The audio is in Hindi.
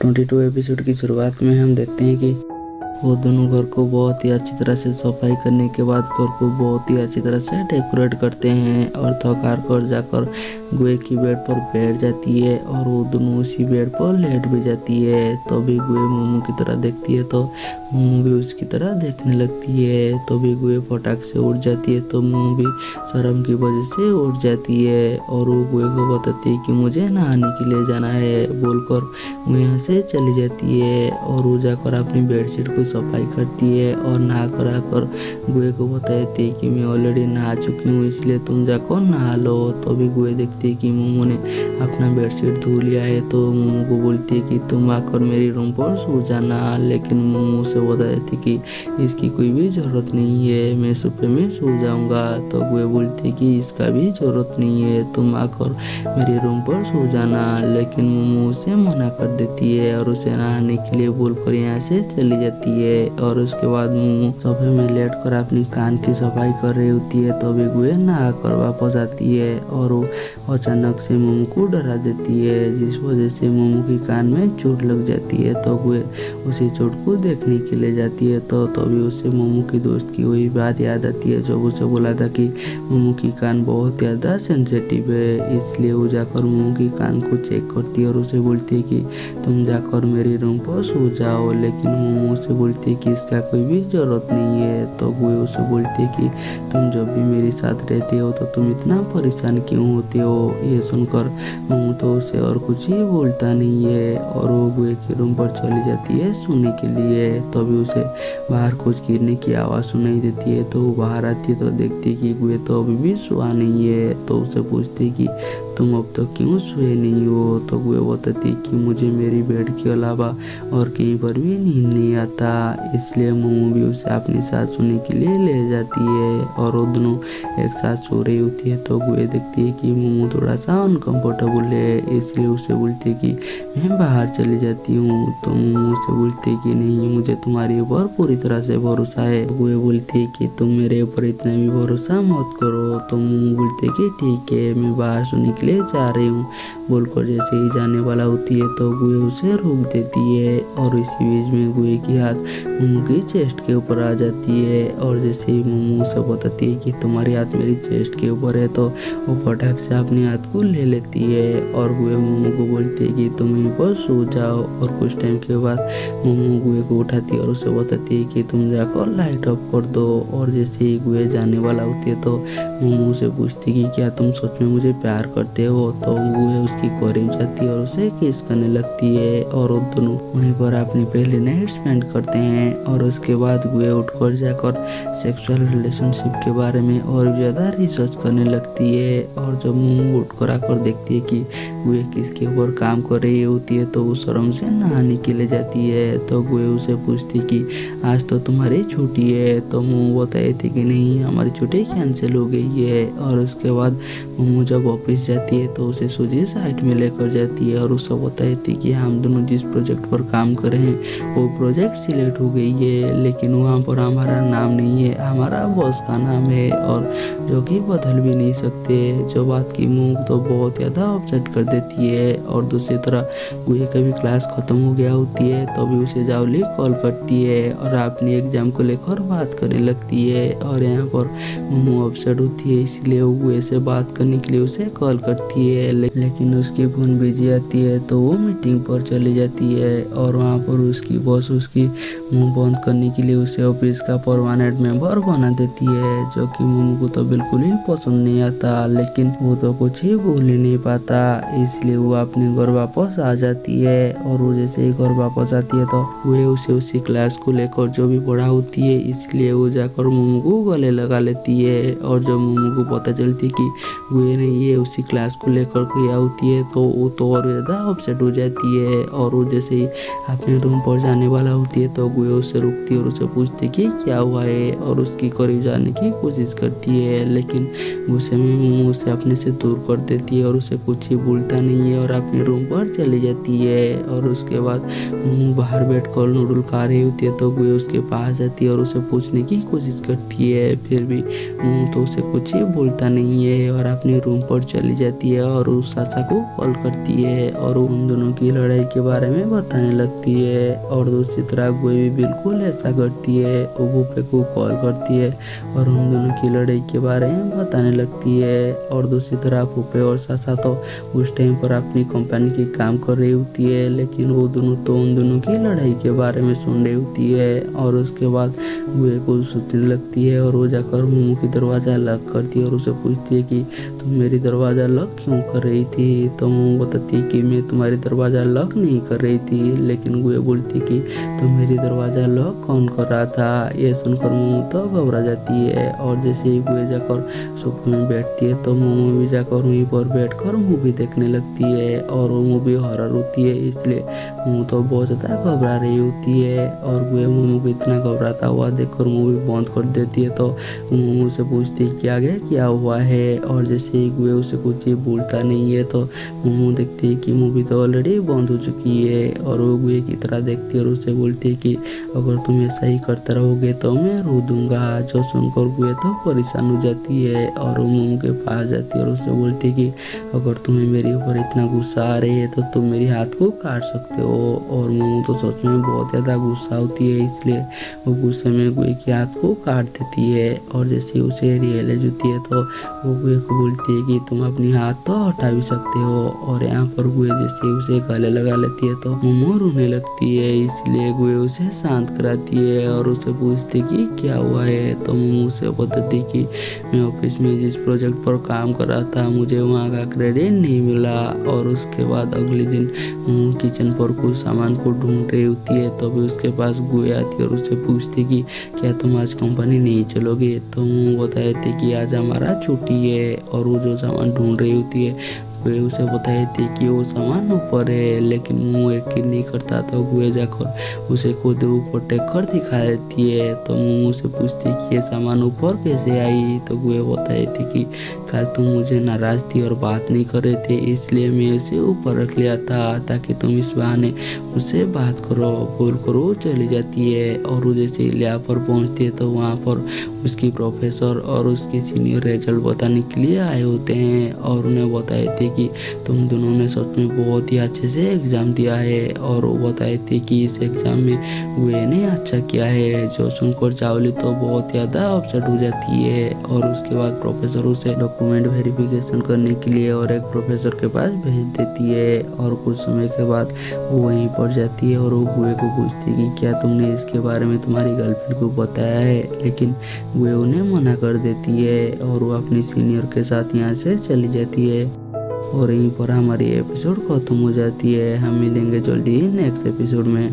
22 एपिसोड की शुरुआत में हम देखते हैं कि वो दोनों घर को बहुत ही अच्छी तरह से सफाई करने के बाद घर को बहुत ही अच्छी तरह से डेकोरेट करते हैं और थक कर जाकर गुए की बेड पर बैठ जाती है और वो दोनों उसी बेड पर लेट भी जाती है। तभी गुए मोमो की तरह देखती है तो मोमो भी उसकी तरह देखने लगती है। तभी गुए फटाक से उठ जाती है तो मोमो भी शर्म की वजह से उठ जाती है और वो गुए को बताती है कि मुझे नहाने के लिए जाना है बोलकर वो यहाँ से चली जाती है और वो जाकर अपनी बेडशीट को सफाई करती है और नहा कर आकर गुए को बताती है कि मैं ऑलरेडी नहा चुकी हूँ इसलिए तुम जाकर नहा लो। तो भी गुए देखती है कि मोमो ने अपना बेडशीट धो लिया है तो मोमो को बोलती है कि तुम आकर मेरी रूम पर सो जाना, लेकिन मोमो से बता देती कि इसकी कोई भी ज़रूरत नहीं है, मैं सोफे में सो जाऊँगा। तो गुए बोलती है कि इसका भी ज़रूरत नहीं है, तुम आकर मेरे रूम पर सो जाना, लेकिन मोमो उसे मना कर देती है और उसे नहाने के लिए बोलकर यहाँ से चली जाती है। और उसके बाद मोमो सोफे में लेट कर अपनी कान की सफाई कर रही होती है तभी गुए नहा कर वापस आती है और वो अचानक से मोमो को डरा देती है जिस वजह से मोमो की कान में चोट लग जाती है। तो गुए उसी चोट को देखने के लिए जाती है तो तभी उसे मोमो की दोस्त की वही बात याद आती है जब उसे बोला था कि मोमो की कान बहुत ज़्यादा सेंसिटिव है, इसलिए वो जाकर मोमो की कान को चेक करती है और उसे बोलती है कि तुम जाकर मेरे रूम पर सो जाओ, लेकिन मोमो उसे बोलती है कि इसका कोई भी ज़रूरत नहीं है। तो गुए उसे बोलती है कि तुम जब भी मेरे साथ रहते हो तो तुम इतना परेशान क्यों होते हो। ये सुनकर मोमो तो उसे और कुछ ही बोलता नहीं है और वो गुए के रूम पर चली जाती है सोने के लिए। तभी उसे बाहर कुछ गिरने की आवाज़ सुनाई देती है तो वो बाहर आती है तो देखती है कि गुए तो अभी भी सोया नहीं है। तो उसे पूछती है कि तुम अब तक क्यों सोए नहीं हो। तो गुए बताती है कि मुझे मेरी बेड के अलावा और कहीं पर भी नींद नहीं आता, इसलिए मोमो भी उसे अपने साथ सोने के लिए ले जाती है और वो दोनों एक साथ सो रही होती है। तो गुए देखती है कि मोमो थोड़ा सा अनकंफर्टेबल है, इसलिए उसे बोलती है कि मैं बाहर चली जाती हूँ। तो मोमो उसे बोलती है कि नहीं, मुझे तुम्हारे ऊपर पूरी तरह से भरोसा है। गुए बोलती है कि तुम मेरे ऊपर इतना भी भरोसा मत करो। तो मोमो बोलती है कि ठीक है, मैं बाहर सोने के लिए जा रही हूँ बोलकर जैसे ही जाने वाला होती है तो गुए उसे रोक देती है और इसी बीच में गुए की हाथ मोमो की चेस्ट के ऊपर आ जाती है और जैसे ही मोमो उसे बताती है कि तुम्हारी हाथ मेरी चेस्ट के ऊपर है तो वो फटाक से अपने हाथ को ले लेती है और गुए मोमो को बोलती है कि तुम यहीं पर सो जाओ। और कुछ टाइम के बाद मोमो गुए को उठाती है और उसे बताती है कि तुम जाकर लाइट ऑफ कर दो। और जैसे ही गुए जाने वाला होती है तो मोमो उसे पूछती है कि क्या तुम सच में मुझे प्यार करते हो। तो गुए उसकी करीब जाती है और उसे किस करने लगती है और वो दोनों वहीं पर अपनी पहली नाइट स्पेंड करते हैं। और उसके बाद गुए उठकर जाकर सेक्सुअल रिलेशनशिप के बारे में और भी ज़्यादा रिसर्च करने लगती है और जब मोमो उठकर आकर देखती है कि गुए किसके ऊपर काम कर रही होती है तो वो शर्म से नहाने के लिए जाती है। तो गुए उसे पूछती कि आज तो तुम्हारी छुट्टी है। तो मोमो बताई थी कि नहीं, हमारी छुट्टी कैंसिल हो गई है। और उसके बाद मोमो जब ऑफिस जाती है तो उसे सूजी साइट में लेकर जाती है और उसे बताई थी कि हम दोनों जिस प्रोजेक्ट पर काम कर रहे हैं वो प्रोजेक्ट सिलेक्ट हो गई है, लेकिन वहाँ पर हमारा नाम नहीं है, हमारा बॉस का नाम है और जो कि बदल भी नहीं सकते। जो बात की मोमो तो बहुत ज़्यादा अपसेट कर देती है। और दूसरी तरह गुए का भी क्लास ख़त्म हो गया होती है तभी उसे जावली कॉल करती है और अपने एग्जाम को लेकर बात करने लगती है और यहाँ पर मोमो अपसेट होती है इसलिए वो गुए से बात करने के लिए उसे कॉल करती है, लेकिन उसकी फ़ोन बिजी आती है तो वो मीटिंग पर चली जाती है और वहाँ पर उसकी बॉस उसकी मुंह बंद करने के लिए उसे ऑफिस का परमानेंट मेंबर बना देती है, जो कि मोमो को तो बिल्कुल ही पसंद नहीं आता, लेकिन वो तो कुछ ही बोल ही नहीं पाता, इसलिए वो अपने घर वापस आ जाती है। और वो जैसे ही घर वापस आती है तो वो उसे उसी क्लास को लेकर जो भी पढ़ा होती है इसलिए वो जाकर मोमो को गले लगा लेती है। और जब मोमो को पता चलती है कि गुए ने ये उसी क्लास को लेकर किया होती है तो वो तो और ज़्यादा अपसेट हो जाती है और वो जैसे ही अपने रूम पर जाने वाला होती है तो तो गुए उससे रुकती है और उसे पूछती कि क्या हुआ है और उसकी करीब जाने की कोशिश करती है, लेकिन गुस्से में मोमो उसे अपने से दूर कर देती है और उसे कुछ ही भूलता नहीं है और अपने रूम पर चली जाती है। और उसके बाद मोमो बाहर बैठकर नूडल खा रही होती है तो गुए उसके पास जाती है और उसे पूछने की कोशिश करती है, फिर भी मोमो तो उसे कुछ ही भूलता नहीं है और अपने रूम पर चली जाती है और उस सासा को कॉल करती है और उन दोनों की लड़ाई के बारे में बताने लगती है। और दूसरी तरफ गुए भी बिल्कुल ऐसा करती है, वो भूपे को कॉल करती है और उन दोनों की लड़ाई के बारे में बताने लगती है। और दूसरी तरफ भूपे और सासा तो उस टाइम पर अपनी कंपनी की काम कर रही होती है, लेकिन वो दोनों तो उन दोनों की लड़ाई के बारे में सुन रही होती है। और उसके बाद गुए को सोचने लगती है और वो जाकर मोमो की दरवाज़ा लॉक करती है और उसे पूछती है कि तुम मेरी दरवाज़ा लॉक क्यों कर रही थी। तो मोमो बताती है कि मैं तुम्हारी दरवाज़ा लॉक नहीं कर रही थी, लेकिन गुए बोलती कि तुम मेरी दरवाज़ा लॉक कौन कर रहा था। ये सुनकर मोमो तो घबरा जाती है और जैसे ही गुए जाकर सोफे में बैठती है तो मोमो भी जाकर वहीं पर बैठकर मूवी देखने लगती है और वो मूवी हॉरर होती है, इसलिए मोमो तो बहुत ज़्यादा घबरा रही होती है। और गुए मोमो को इतना घबराता हुआ देखकर मूवी बंद कर देती है तो मोमो से पूछती है कि आगे क्या हुआ है। और जैसे ही गुए उसे कुछ ही भूलता नहीं है तो मोमो देखती है कि मूवी तो ऑलरेडी बंद हो चुकी है और वो गुए की तरह देखती है और उससे बोलती है कि अगर तुम ऐसा ही करते रहोगे तो मैं रो दूंगा। जो सुनकर गुए तो परेशान हो जाती है और वो मोमो के पास जाती है और उससे बोलती है कि अगर तुम्हें मेरे ऊपर इतना गुस्सा आ रही है तो तुम मेरे हाथ को काट सकते हो। और मोमो तो सच में बहुत ज़्यादा गुस्सा होती है, इसलिए वो गुस्से में गुए के हाथ को काट देती है। और जैसे उसे रियलाइज होती है तो वो गुए को बोलती है कि तुम अपनी हाथ तो हटा भी सकते हो। और यहाँ पर गुए जैसे उसे गले लगा लेती है तो मोमो रोने लगती है, इसलिए गुए उसे शांत कराती है और उसे पूछती कि क्या हुआ है। तो मोमो उसे बताती कि मैं ऑफिस में जिस प्रोजेक्ट पर काम कर रहा था मुझे वहाँ का क्रेडिट नहीं मिला। और उसके बाद अगले दिन मोमो किचन पर कुछ सामान को ढूंढ रही होती है तभी उसके पास गुए आती है और उससे पूछती कि क्या तुम आज कंपनी नहीं चलोगे। तो मोमो बताए थे कि आज हमारा छुट्टी है। और वो जो सामान ढूंढ रही होती है गुए उसे बताए थे कि वो सामान ऊपर है, लेकिन मोमो यकीन नहीं करता तो गुए जाकर उसे खुद ऊपर टेक कर दिखा देती है। तो मोमो से पूछती है कि ये सामान ऊपर कैसे आई। तो गुए बताए थे कि कल तुम मुझे नाराज थी और बात नहीं कर रहे थे, इसलिए मैं इसे ऊपर रख लिया था ताकि तुम इस बहाने मुझसे बात करो। बोल करो चली जाती है और वो जैसे लैब पर पहुंचती है तो वहाँ पर उसकी प्रोफेसर और उसके सीनियर रिजल्ट बताने के लिए आए होते हैं और उन्हें बताए थे कि तुम दोनों ने सच में बहुत ही अच्छे से एग्ज़ाम दिया है। और वो बताए थे कि इस एग्ज़ाम में गुए ने अच्छा किया है। जो सुनकर चावली तो बहुत ज़्यादा अपसेट हो जाती है और उसके बाद प्रोफेसर उसे डॉक्यूमेंट वेरिफिकेशन करने के लिए और एक प्रोफेसर के पास भेज देती है। और कुछ समय के बाद वो वहीं पर जाती है और वो गुए को पूछती है कि क्या तुमने इसके बारे में तुम्हारी गर्लफ्रेंड को बताया है, लेकिन गुए उन्हें मना कर देती है और वो अपनी सीनियर के साथ यहाँ से चली जाती है। और यहीं पर हमारी एपिसोड खत्म हो जाती है। हम मिलेंगे जल्दी ही नेक्स्ट एपिसोड में।